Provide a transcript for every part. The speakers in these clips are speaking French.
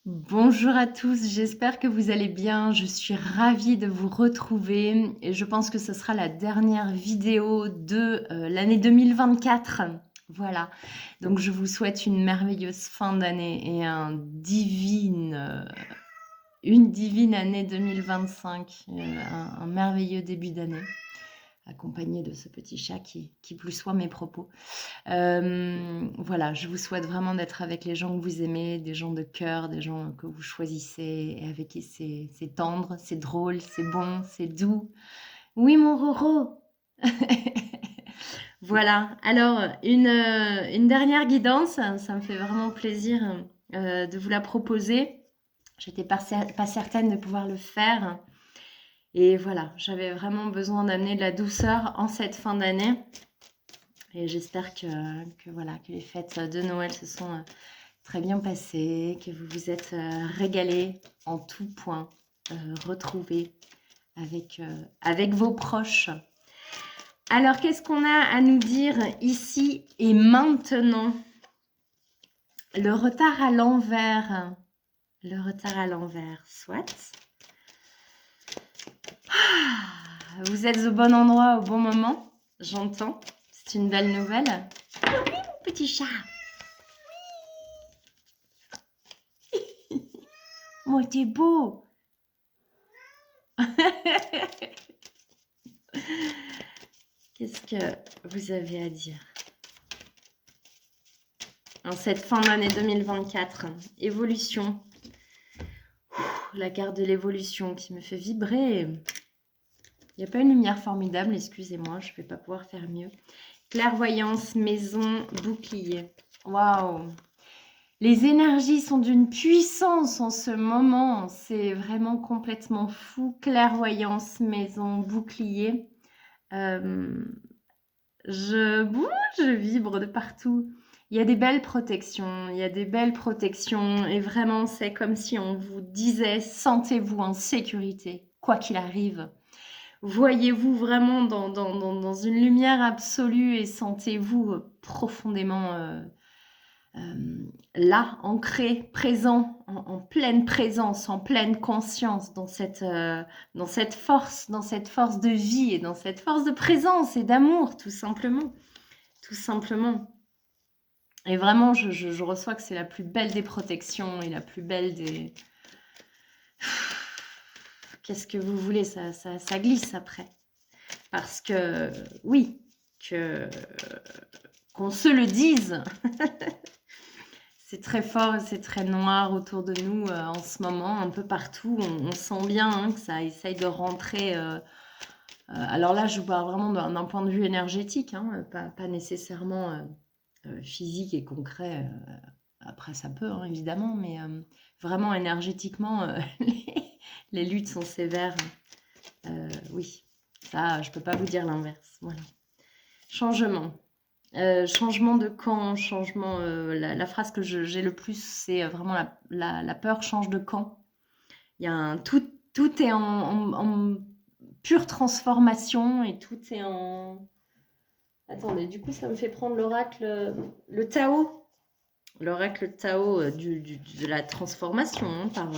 Bonjour à tous, j'espère que vous allez bien. Je suis ravie de vous retrouver et je pense que ce sera la dernière vidéo de l'année 2024. Voilà, donc je vous souhaite une merveilleuse fin d'année et une divine année 2025, un merveilleux début d'année, accompagné de ce petit chat qui plus soit mes propos. Voilà, je vous souhaite vraiment d'être avec les gens que vous aimez, des gens de cœur, des gens que vous choisissez et avec qui c'est tendre, c'est drôle, c'est bon, c'est doux. Oui, mon Roro. Voilà, alors une dernière guidance, ça me fait vraiment plaisir de vous la proposer. J'étais pas certaine de pouvoir le faire. Et voilà, j'avais vraiment besoin d'amener de la douceur en cette fin d'année. Et j'espère que voilà, que les fêtes de Noël se sont très bien passées, que vous vous êtes régalés en tout point, retrouvés avec vos proches. Alors, qu'est-ce qu'on a à nous dire ici et maintenant? Le retard à l'envers. Le retard à l'envers, soit. Vous êtes au bon endroit au bon moment, j'entends. C'est une belle nouvelle. Oui, mon petit chat. Moi, t'es beau. Qu'est-ce que vous avez à dire en cette fin d'année 2024? Évolution. La carte de l'évolution qui me fait vibrer. Il n'y a pas une lumière formidable, excusez-moi, je ne vais pas pouvoir faire mieux. Clairvoyance, maison, bouclier. Waouh! Les énergies sont d'une puissance en ce moment. C'est vraiment complètement fou. Clairvoyance, maison, bouclier. Je vibre de partout. Il y a des belles protections, il y a des belles protections et vraiment c'est comme si on vous disait sentez-vous en sécurité, quoi qu'il arrive. Voyez-vous vraiment dans une lumière absolue et sentez-vous profondément là, ancré, présent, en pleine présence, en pleine conscience dans cette force de vie et dans cette force de présence et d'amour, tout simplement. Tout simplement. Et vraiment, je reçois que c'est la plus belle des protections et la plus belle des... Qu'est-ce que vous voulez, ça glisse après. Parce que, oui, qu'on se le dise, c'est très fort et c'est très noir autour de nous en ce moment, un peu partout. On sent bien hein, que ça essaye de rentrer... alors là, je parle vraiment d'un point de vue énergétique, hein, pas nécessairement physique et concret. Après, ça peut, hein, évidemment, mais vraiment énergétiquement, les luttes sont sévères. Oui, ça, je peux pas vous dire l'inverse. Voilà. Changement. Changement de camp, changement. La phrase que j'ai le plus, c'est vraiment la peur change de camp. Il y a tout est en pure transformation et tout est en... Attendez, du coup, ça me fait prendre l'oracle, le Tao. L'oracle Tao de la transformation hein,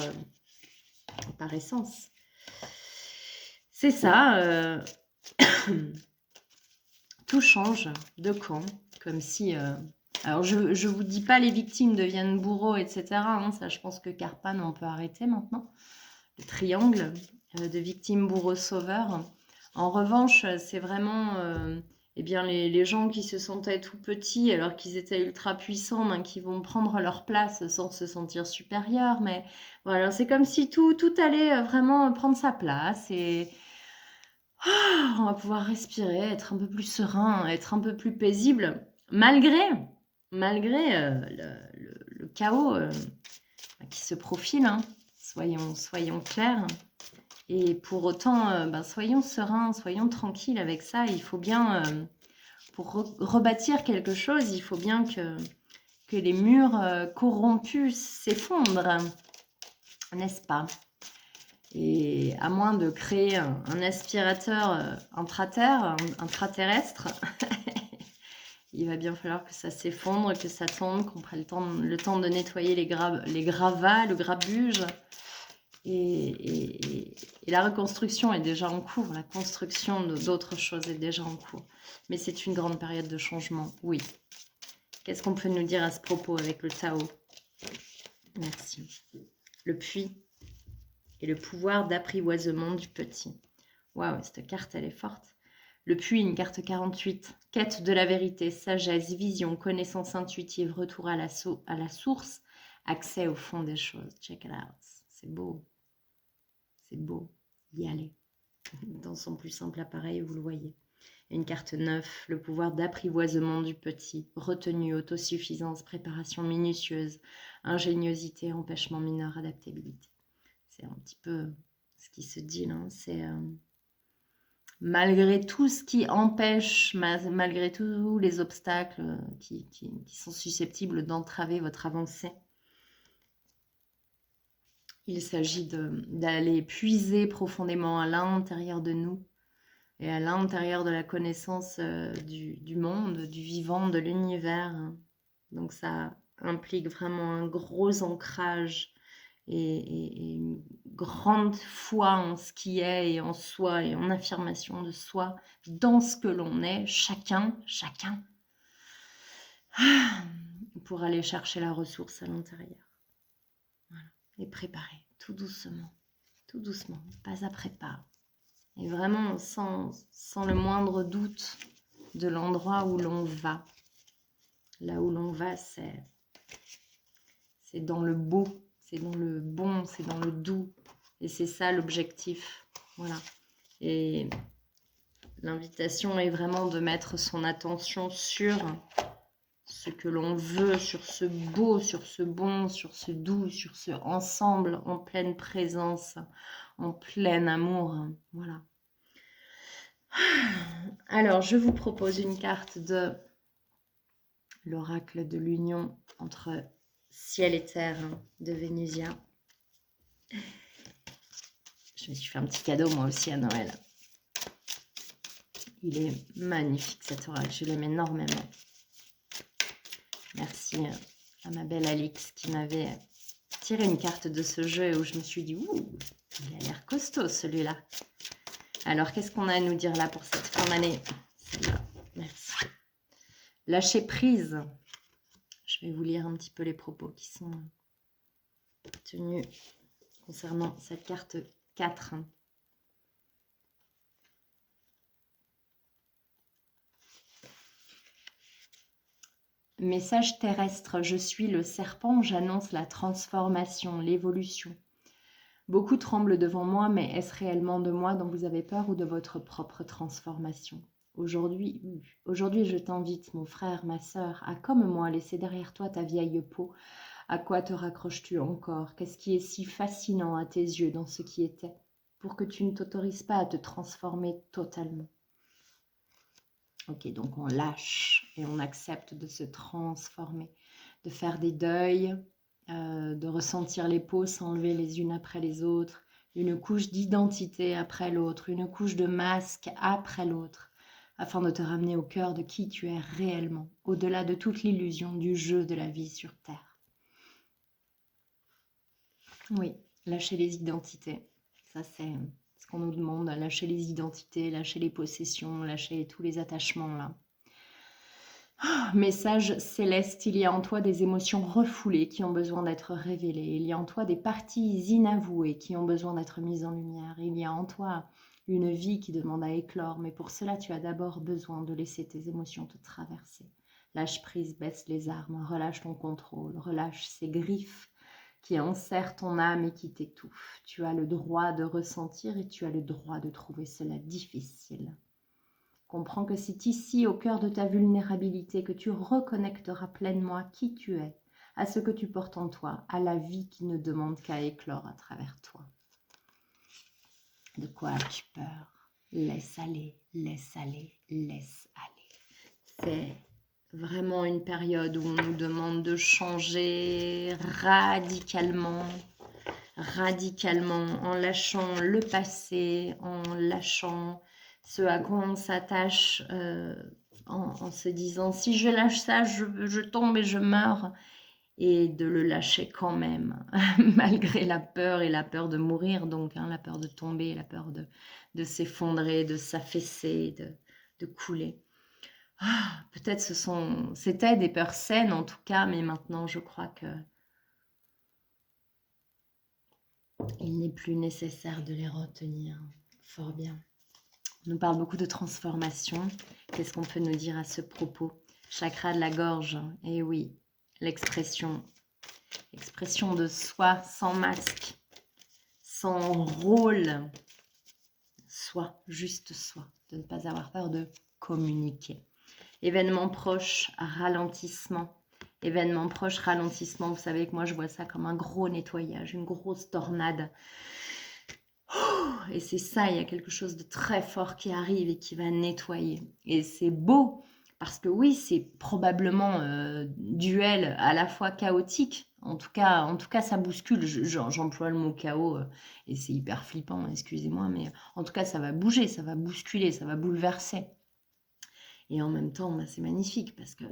par essence. C'est ça, tout change de camp, comme si... alors, je ne vous dis pas les victimes deviennent bourreaux, etc. Hein, ça, je pense que Carpan, on peut arrêter maintenant. Le triangle de victime, bourreau, sauveur. En revanche, c'est vraiment... eh bien, les gens qui se sentaient tout petits alors qu'ils étaient ultra puissants, ben, qui vont prendre leur place sans se sentir supérieurs. Mais voilà, c'est comme si tout allait vraiment prendre sa place et on va pouvoir respirer, être un peu plus serein, être un peu plus paisible, malgré le chaos qui se profile. Hein. Soyons clairs. Et pour autant, ben, soyons sereins, soyons tranquilles avec ça. Il faut bien, pour rebâtir quelque chose, il faut bien que les murs corrompus s'effondrent, n'est-ce pas? Et à moins de créer un aspirateur intraterrestre, Il va bien falloir que ça s'effondre, que ça tombe, qu'on prenne le temps de nettoyer les gravats, le grabuge. Et la reconstruction est déjà en cours. La construction d'autres choses est déjà en cours. Mais c'est une grande période de changement, oui. Qu'est-ce qu'on peut nous dire à ce propos avec le Tao? Merci. Le puits et le pouvoir d'apprivoisement du petit. Waouh, cette carte, elle est forte. Le puits, une carte 48. Quête de la vérité, sagesse, vision, connaissance intuitive, retour à la source, accès au fond des choses. Check it out. C'est beau. C'est beau. Y aller. Dans son plus simple appareil, vous le voyez. Une carte 9, le pouvoir d'apprivoisement du petit, retenue, autosuffisance, préparation minutieuse, ingéniosité, empêchement mineur, adaptabilité. C'est un petit peu ce qui se dit là. C'est malgré tout ce qui empêche, malgré tous les obstacles qui sont susceptibles d'entraver votre avancée, il s'agit d'aller puiser profondément à l'intérieur de nous et à l'intérieur de la connaissance du monde, du vivant, de l'univers. Donc ça implique vraiment un gros ancrage et une grande foi en ce qui est et en soi et en affirmation de soi, dans ce que l'on est, chacun, pour aller chercher la ressource à l'intérieur. Voilà. Et préparer tout doucement, pas après pas. Et vraiment sans le moindre doute de l'endroit où l'on va. Là où l'on va, c'est dans le beau, c'est dans le bon, c'est dans le doux. Et c'est ça l'objectif. Voilà. Et l'invitation est vraiment de mettre son attention sur ce que l'on veut, sur ce beau, sur ce bon, sur ce doux, sur ce ensemble, en pleine présence, en plein amour. Voilà. Alors, je vous propose une carte de l'oracle de l'union entre ciel et terre de Vénusia. Je me suis fait un petit cadeau moi aussi à Noël. Il est magnifique cet oracle, je l'aime énormément. Merci à ma belle Alix qui m'avait tiré une carte de ce jeu et où je me suis dit, ouh, il a l'air costaud celui-là. Alors, qu'est-ce qu'on a à nous dire là pour cette fin d'année? Celle-là, merci. Lâcher prise. Je vais vous lire un petit peu les propos qui sont tenus concernant cette carte 4. Message terrestre, je suis le serpent, j'annonce la transformation, l'évolution. Beaucoup tremblent devant moi, mais est-ce réellement de moi dont vous avez peur ou de votre propre transformation? Aujourd'hui, je t'invite, mon frère, ma sœur, à comme moi laisser derrière toi ta vieille peau. À quoi te raccroches-tu encore? Qu'est-ce qui est si fascinant à tes yeux dans ce qui était, pour que tu ne t'autorises pas à te transformer totalement? Ok, donc on lâche et on accepte de se transformer, de faire des deuils, de ressentir les peaux s'enlever les unes après les autres, une couche d'identité après l'autre, une couche de masque après l'autre, afin de te ramener au cœur de qui tu es réellement, au-delà de toute l'illusion du jeu de la vie sur Terre. Oui, lâcher les identités, ça c'est ce qu'on nous demande, lâcher les identités, lâcher les possessions, lâcher tous les attachements là. Message céleste, il y a en toi des émotions refoulées qui ont besoin d'être révélées. Il y a en toi des parties inavouées qui ont besoin d'être mises en lumière. Il y a en toi une vie qui demande à éclore, mais pour cela, tu as d'abord besoin de laisser tes émotions te traverser. Lâche prise, baisse les armes, relâche ton contrôle, relâche ces griffes qui enserrent ton âme et qui t'étouffent. Tu as le droit de ressentir et tu as le droit de trouver cela difficile. Comprends que c'est ici, au cœur de ta vulnérabilité, que tu reconnecteras pleinement à qui tu es, à ce que tu portes en toi, à la vie qui ne demande qu'à éclore à travers toi. De quoi as-tu peur? Laisse aller, laisse aller, laisse aller. C'est vraiment une période où on nous demande de changer radicalement, en lâchant le passé, en lâchant ce à quoi on s'attache en se disant si je lâche ça, je tombe et je meurs. Et de le lâcher quand même, malgré la peur et la peur de mourir, donc la peur de tomber, la peur de s'effondrer, de s'affaisser, de couler. Peut-être c'était des peurs saines en tout cas, mais maintenant je crois que il n'est plus nécessaire de les retenir. Fort bien. On nous parle beaucoup de transformation. Qu'est-ce qu'on peut nous dire à ce propos? Chakra de la gorge, eh oui, l'expression de soi sans masque, sans rôle, soi, juste soi, de ne pas avoir peur de communiquer. Événement proche, ralentissement. Événement proche, ralentissement, vous savez que moi je vois ça comme un gros nettoyage, une grosse tornade. Et c'est ça, il y a quelque chose de très fort qui arrive et qui va nettoyer. Et c'est beau, parce que oui, c'est probablement duel à la fois chaotique. En tout cas, ça bouscule. J'emploie le mot chaos et c'est hyper flippant, excusez-moi, mais en tout cas, ça va bouger, ça va bousculer, ça va bouleverser. Et en même temps, c'est magnifique parce que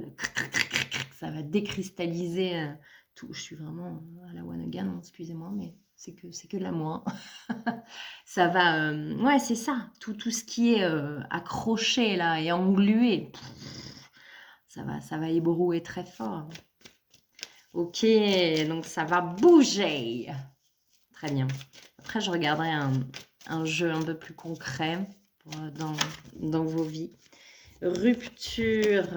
ça va décristalliser tout. Je suis vraiment à la one again, excusez-moi, mais c'est que de l'amour. Ça va, ouais, c'est ça. Tout ce qui est accroché là et englué, ça va ébrouer très fort. Ok, donc ça va bouger. Très bien. Après, je regarderai un jeu un peu plus concret dans vos vies. Rupture,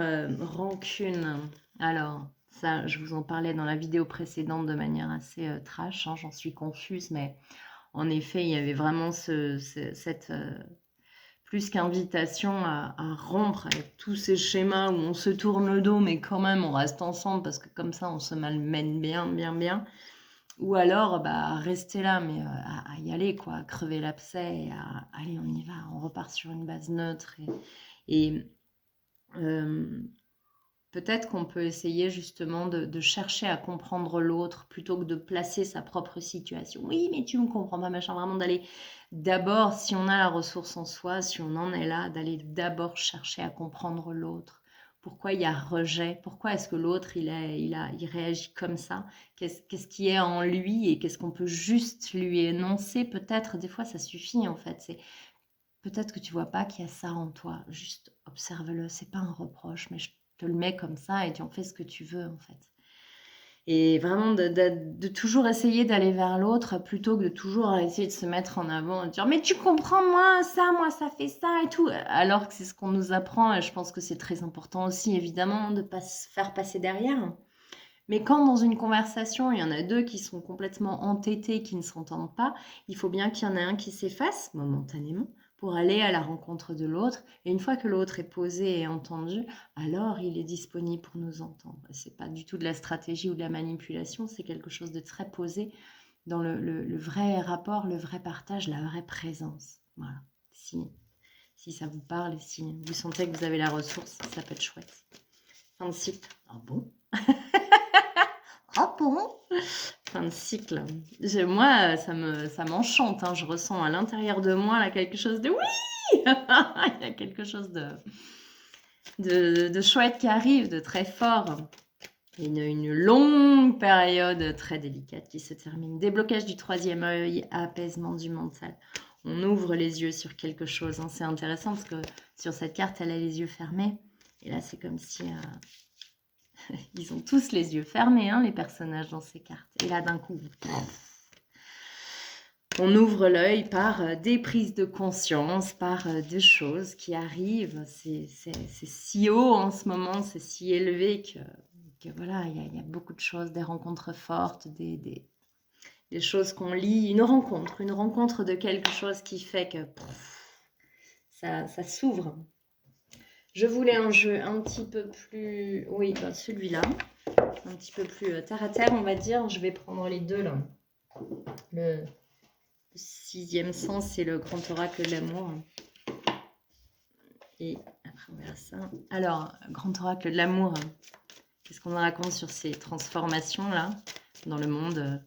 rancune. Alors, ça, je vous en parlais dans la vidéo précédente de manière assez trash. J'en suis confuse, mais en effet, il y avait vraiment cette plus qu'invitation à rompre avec tous ces schémas où on se tourne le dos, mais quand même on reste ensemble parce que comme ça on se malmène bien, bien, bien. Ou alors rester là, mais à y aller, quoi, à crever l'abcès et allez, on y va, on repart sur une base neutre. Et peut-être qu'on peut essayer justement de chercher à comprendre l'autre plutôt que de placer sa propre situation. Oui, mais tu me comprends pas, machin. Vraiment d'aller d'abord, si on a la ressource en soi, si on en est là, d'aller d'abord chercher à comprendre l'autre. Pourquoi il y a rejet? Pourquoi est-ce que l'autre, il réagit comme ça? Qu'est-ce qui est en lui et qu'est-ce qu'on peut juste lui énoncer? Peut-être, des fois, ça suffit en fait. C'est peut-être que tu vois pas qu'il y a ça en toi. Juste observe-le. C'est pas un reproche, mais je te le mets comme ça et tu en fais ce que tu veux en fait. Et vraiment de toujours essayer d'aller vers l'autre plutôt que de toujours essayer de se mettre en avant et de dire mais tu comprends moi ça fait ça et tout. Alors que c'est ce qu'on nous apprend et je pense que c'est très important aussi évidemment de ne pas se faire passer derrière. Mais quand dans une conversation, il y en a deux qui sont complètement entêtés, qui ne s'entendent pas, il faut bien qu'il y en ait un qui s'efface momentanément pour aller à la rencontre de l'autre. Et une fois que l'autre est posé et entendu, alors il est disponible pour nous entendre. C'est pas du tout de la stratégie ou de la manipulation, c'est quelque chose de très posé dans le vrai rapport, le vrai partage, la vraie présence. Voilà. Si ça vous parle et si vous sentez que vous avez la ressource, ça peut être chouette. Fin de cycle. Ah bon? Ah bon? Fin de cycle. Moi, ça m'enchante. Hein. Je ressens à l'intérieur de moi là, quelque chose de oui. Il y a quelque chose de chouette qui arrive, de très fort. Une longue période très délicate qui se termine. Déblocage du troisième œil, apaisement du mental. On ouvre les yeux sur quelque chose. Hein. C'est intéressant parce que sur cette carte, elle a les yeux fermés. Et là, c'est comme si... ils ont tous les yeux fermés, hein, les personnages dans ces cartes. Et là, d'un coup, on ouvre l'œil par des prises de conscience, par des choses qui arrivent. C'est si haut en ce moment, c'est si élevé que voilà, il y a beaucoup de choses, des rencontres fortes, des choses qu'on lit. Une rencontre de quelque chose qui fait que ça s'ouvre. Je voulais un jeu un petit peu plus... Oui, celui-là. Un petit peu plus terre à terre, on va dire. Je vais prendre les deux, là. Le sixième sens, c'est le grand oracle de l'amour. Et après, on verra ça. Alors, grand oracle de l'amour, qu'est-ce qu'on raconte sur ces transformations-là dans le monde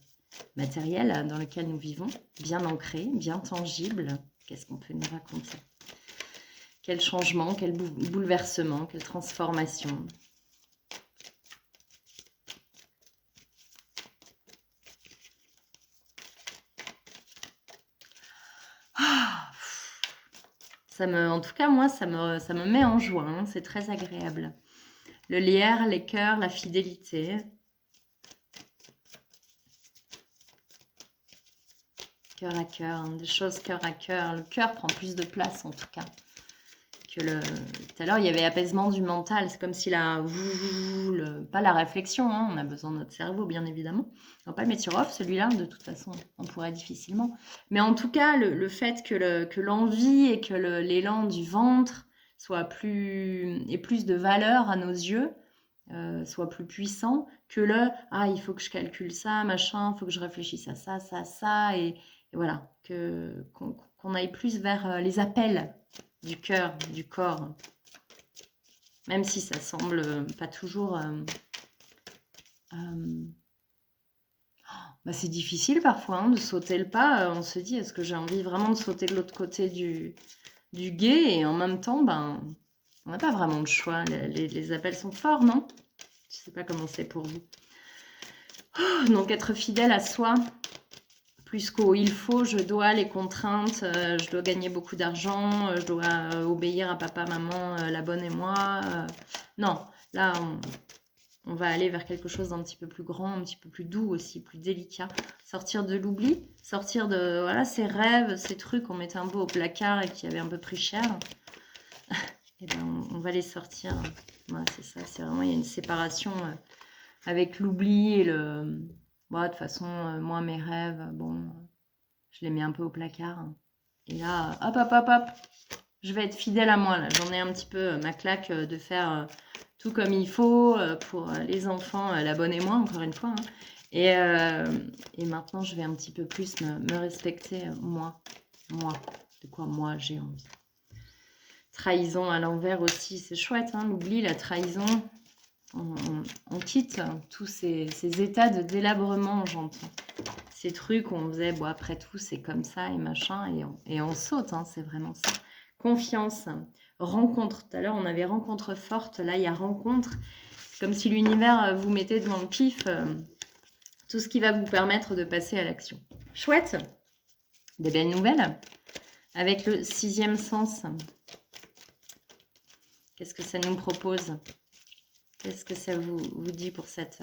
matériel dans lequel nous vivons? Bien ancré, bien tangible. Qu'est-ce qu'on peut nous raconter? Quel changement, quel bouleversement, quelle transformation. En tout cas, moi, ça me met en joie. Hein, c'est très agréable. Le lierre, les cœurs, la fidélité. Cœur à cœur, hein, des choses cœur à cœur. Le cœur prend plus de place, en tout cas. Tout à l'heure, il y avait apaisement du mental. C'est comme si pas la réflexion, hein, on a besoin de notre cerveau, bien évidemment. On va pas le mettre sur off, celui-là, de toute façon, on pourrait difficilement. Mais en tout cas, le fait que l'envie et que l'élan du ventre ait plus de valeur à nos yeux, soit plus puissant que il faut que je calcule ça, machin, il faut que je réfléchisse à ça, ça, ça, et voilà, qu'on aille plus vers les appels du cœur, du corps, même si ça semble pas toujours... c'est difficile parfois hein, de sauter le pas. On se dit, est-ce que j'ai envie vraiment de sauter de l'autre côté du gué? Et en même temps, on n'a pas vraiment de choix. Les appels sont forts, non? Je ne sais pas comment c'est pour vous. Donc, être fidèle à soi, plus qu'au il faut, je dois, les contraintes, je dois gagner beaucoup d'argent, je dois obéir à papa, maman, la bonne et moi. Non, là, on va aller vers quelque chose d'un petit peu plus grand, un petit peu plus doux aussi, plus délicat. Sortir de l'oubli, sortir de ces rêves, ces trucs qu'on mettait un peu au placard et qui avaient un peu pris cher. Et on va les sortir. Voilà, c'est ça, c'est vraiment, il y a une séparation avec l'oubli et le... de toute façon, moi, mes rêves, je les mets un peu au placard. Et là, hop, je vais être fidèle à moi. Là, j'en ai un petit peu ma claque de faire tout comme il faut pour les enfants, la bonne et moi, encore une fois. Hein. Et maintenant, je vais un petit peu plus me respecter, moi. De quoi moi j'ai envie. Trahison à l'envers aussi, c'est chouette. Hein, l'oubli, la trahison. On quitte tous ces états de délabrement, j'entends. Ces trucs où on faisait, après tout, c'est comme ça et machin, et on saute, hein, c'est vraiment ça. Confiance, rencontre. Tout à l'heure, on avait rencontre forte, là, il y a rencontre. C'est comme si l'univers vous mettait devant le pif tout ce qui va vous permettre de passer à l'action. Chouette, des belles nouvelles. Avec le 6e sens, qu'est-ce que ça nous propose ? Qu'est-ce que ça vous dit pour cette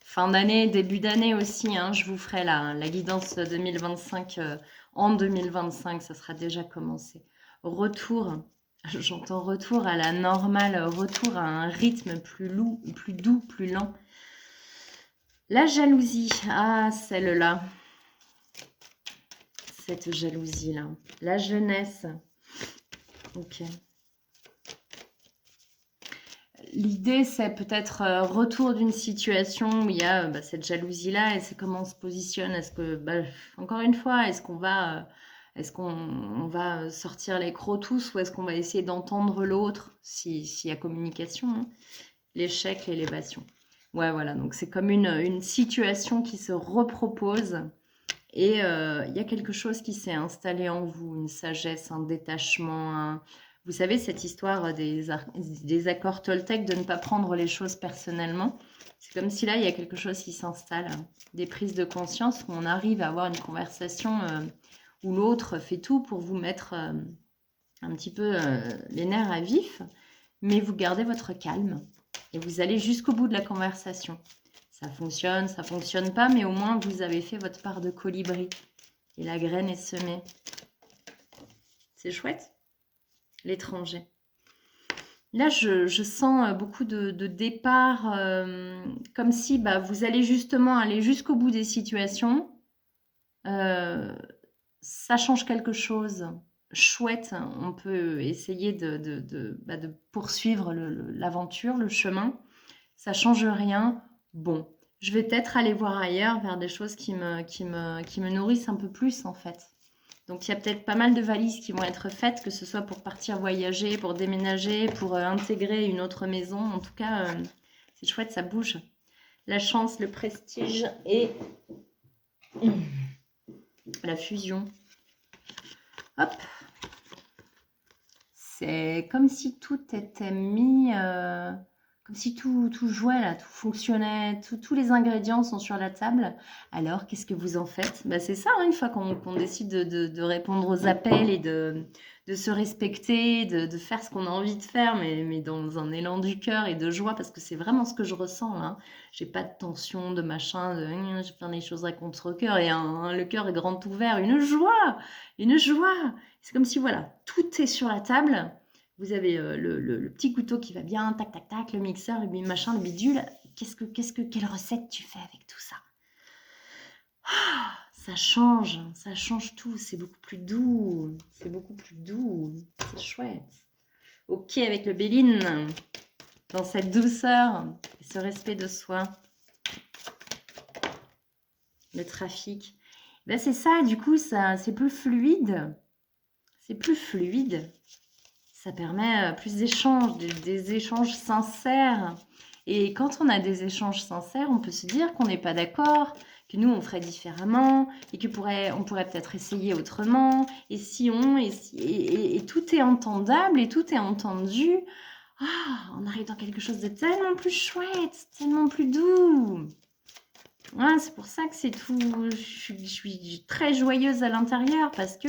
fin d'année, début d'année aussi hein, je vous ferai la guidance 2025 en 2025, ça sera déjà commencé. Retour, j'entends retour à la normale, retour à un rythme plus doux, plus lent. La jalousie, celle-là. Cette jalousie-là. La jeunesse. Ok. L'idée, c'est peut-être retour d'une situation où il y a cette jalousie-là et c'est comment on se positionne. Est-ce que, encore une fois, est-ce qu'on va sortir les crocs tous ou est-ce qu'on va essayer d'entendre l'autre s'il y a communication hein. L'échec, l'élévation. Ouais, voilà. Donc, c'est comme une situation qui se repropose et il y a quelque chose qui s'est installé en vous, une sagesse, un détachement, Vous savez, cette histoire des accords Toltec de ne pas prendre les choses personnellement, c'est comme si là, il y a quelque chose qui s'installe, des prises de conscience où on arrive à avoir une conversation où l'autre fait tout pour vous mettre un petit peu les nerfs à vif, mais vous gardez votre calme et vous allez jusqu'au bout de la conversation. Ça fonctionne pas, mais au moins vous avez fait votre part de colibri et la graine est semée. C'est chouette. L'étranger. Là, je sens beaucoup de départ, comme si vous allez justement aller jusqu'au bout des situations. Ça change quelque chose. Chouette, on peut essayer de poursuivre l'aventure, le chemin. Ça change rien. Bon, je vais peut-être aller voir ailleurs vers des choses qui me nourrissent un peu plus en fait. Donc, il y a peut-être pas mal de valises qui vont être faites, que ce soit pour partir voyager, pour déménager, pour intégrer une autre maison. En tout cas, c'est chouette, ça bouge. La chance, le prestige et la fusion. Hop. C'est comme si tout était mis, comme si tout jouait là, tout fonctionnait, tous les ingrédients sont sur la table. Alors, qu'est-ce que vous en faites? Bah, c'est ça, hein, une fois qu'on décide de répondre aux appels et de se respecter, de faire ce qu'on a envie de faire, mais dans un élan du cœur et de joie, parce que c'est vraiment ce que je ressens là. J'ai pas de tension, de machin, je fais les choses à contre-cœur et le cœur est grand ouvert, une joie, une joie. C'est comme si, voilà, tout est sur la table. Vous avez le petit couteau qui va bien, tac, tac, tac, le mixeur, le machin, le bidule. Quelle recette tu fais avec tout ça? Ça change tout. C'est beaucoup plus doux. C'est beaucoup plus doux. C'est chouette. Ok avec le Béline, dans cette douceur et ce respect de soi. Le trafic. Ben c'est ça, du coup, c'est plus fluide. C'est plus fluide. Ça permet plus d'échanges, des échanges sincères. Et quand on a des échanges sincères, on peut se dire qu'on n'est pas d'accord, que nous, on ferait différemment, et on pourrait peut-être essayer autrement. Et si on... Et tout est entendable, et tout est entendu. Ah, on arrive dans quelque chose de tellement plus chouette, tellement plus doux. Ouais, c'est pour ça que c'est tout. Je suis très joyeuse à l'intérieur parce que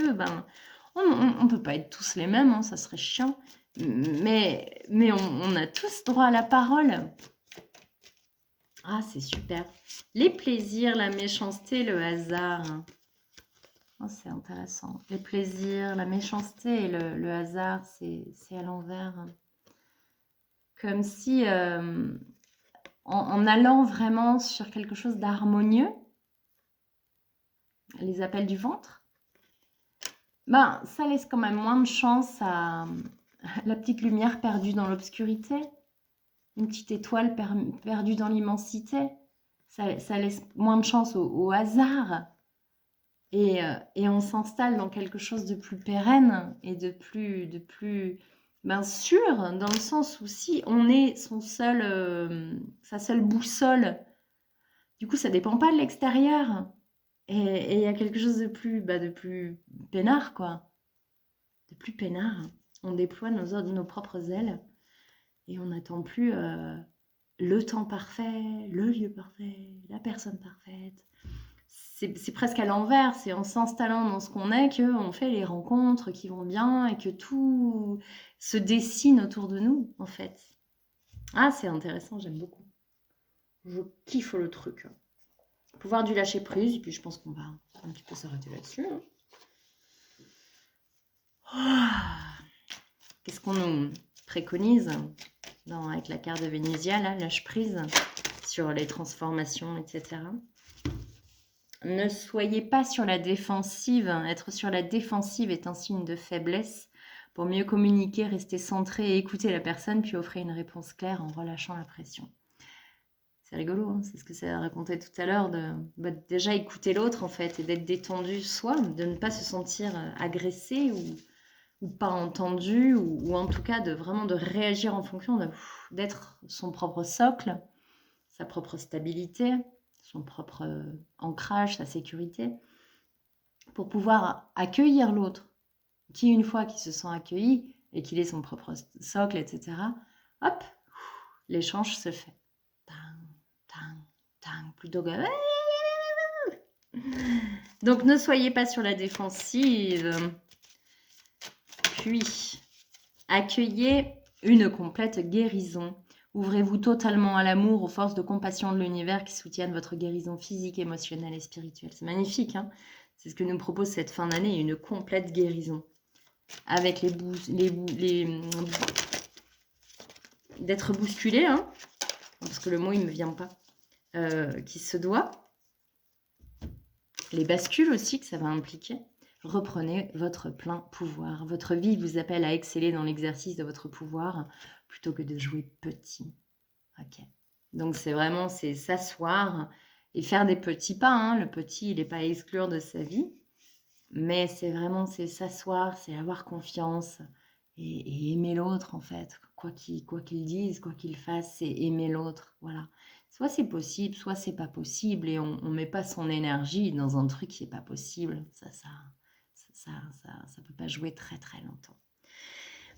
on peut pas être tous les mêmes, hein, ça serait chiant. Mais on a tous droit à la parole. Ah, c'est super. Les plaisirs, la méchanceté, le hasard. Oh, c'est intéressant. Les plaisirs, la méchanceté et le hasard, c'est à l'envers. Comme si en allant vraiment sur quelque chose d'harmonieux, les appels du ventre, ça laisse quand même moins de chance à la petite lumière perdue dans l'obscurité, une petite étoile perdue dans l'immensité. Ça laisse moins de chance au hasard. Et on s'installe dans quelque chose de plus pérenne et de plus sûr, dans le sens où si on est sa seule boussole, du coup ça dépend pas de l'extérieur. Et il y a quelque chose de plus peinard, quoi. De plus peinard. On déploie nos propres ailes et on n'attend plus le temps parfait, le lieu parfait, la personne parfaite. C'est presque à l'envers, c'est en s'installant dans ce qu'on est qu'on fait les rencontres qui vont bien et que tout se dessine autour de nous, en fait. Ah, c'est intéressant, j'aime beaucoup. Je kiffe le truc. Pouvoir du lâcher prise, et puis je pense qu'on va un petit peu s'arrêter là-dessus. Qu'est-ce qu'on nous préconise avec la carte de Vénésia, là, lâche prise, sur les transformations, etc. Ne soyez pas sur la défensive. Être sur la défensive est un signe de faiblesse. Pour mieux communiquer, restez centré et écoutez la personne, puis offrez une réponse claire en relâchant la pression. C'est rigolo, hein, c'est ce que ça racontait tout à l'heure, déjà écouter l'autre en fait, et d'être détendu soi, de ne pas se sentir agressé ou pas entendu, ou en tout cas vraiment de réagir en fonction d'être son propre socle, sa propre stabilité, son propre ancrage, sa sécurité, pour pouvoir accueillir l'autre, qui une fois qu'il se sent accueilli et qu'il est son propre socle, etc., hop, l'échange se fait. Plutôt que... Donc ne soyez pas sur la défensive. Puis, accueillez une complète guérison. Ouvrez-vous totalement à l'amour, aux forces de compassion de l'univers qui soutiennent votre guérison physique, émotionnelle et spirituelle. C'est magnifique, hein? C'est ce que nous propose cette fin d'année, une complète guérison. Avec d'être bousculé, hein, parce que le mot, il ne me vient pas, qui se doit. Les bascules aussi que ça va impliquer. Reprenez votre plein pouvoir. Votre vie vous appelle à exceller dans l'exercice de votre pouvoir plutôt que de jouer petit. Ok. Donc c'est s'asseoir et faire des petits pas. Hein. Le petit, il n'est pas à exclure de sa vie. Mais c'est s'asseoir, c'est avoir confiance et aimer l'autre en fait. Quoi qu'il dise, quoi qu'il fasse, c'est aimer l'autre. Voilà. Soit c'est possible, soit c'est pas possible et on met pas son énergie dans un truc qui est pas possible. Ça peut pas jouer très très longtemps.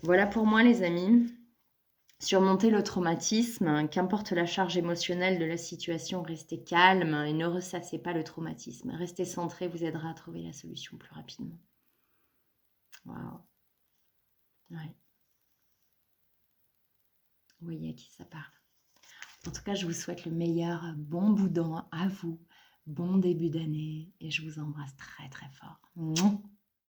Voilà pour moi, les amis. Surmonter le traumatisme, qu'importe la charge émotionnelle de la situation, restez calme et ne ressassez pas le traumatisme. Rester centré vous aidera à trouver la solution plus rapidement. Waouh. Ouais. Vous voyez à qui ça parle. En tout cas, je vous souhaite le meilleur. Bon boudin à vous. Bon début d'année. Et je vous embrasse très très fort. Mouah.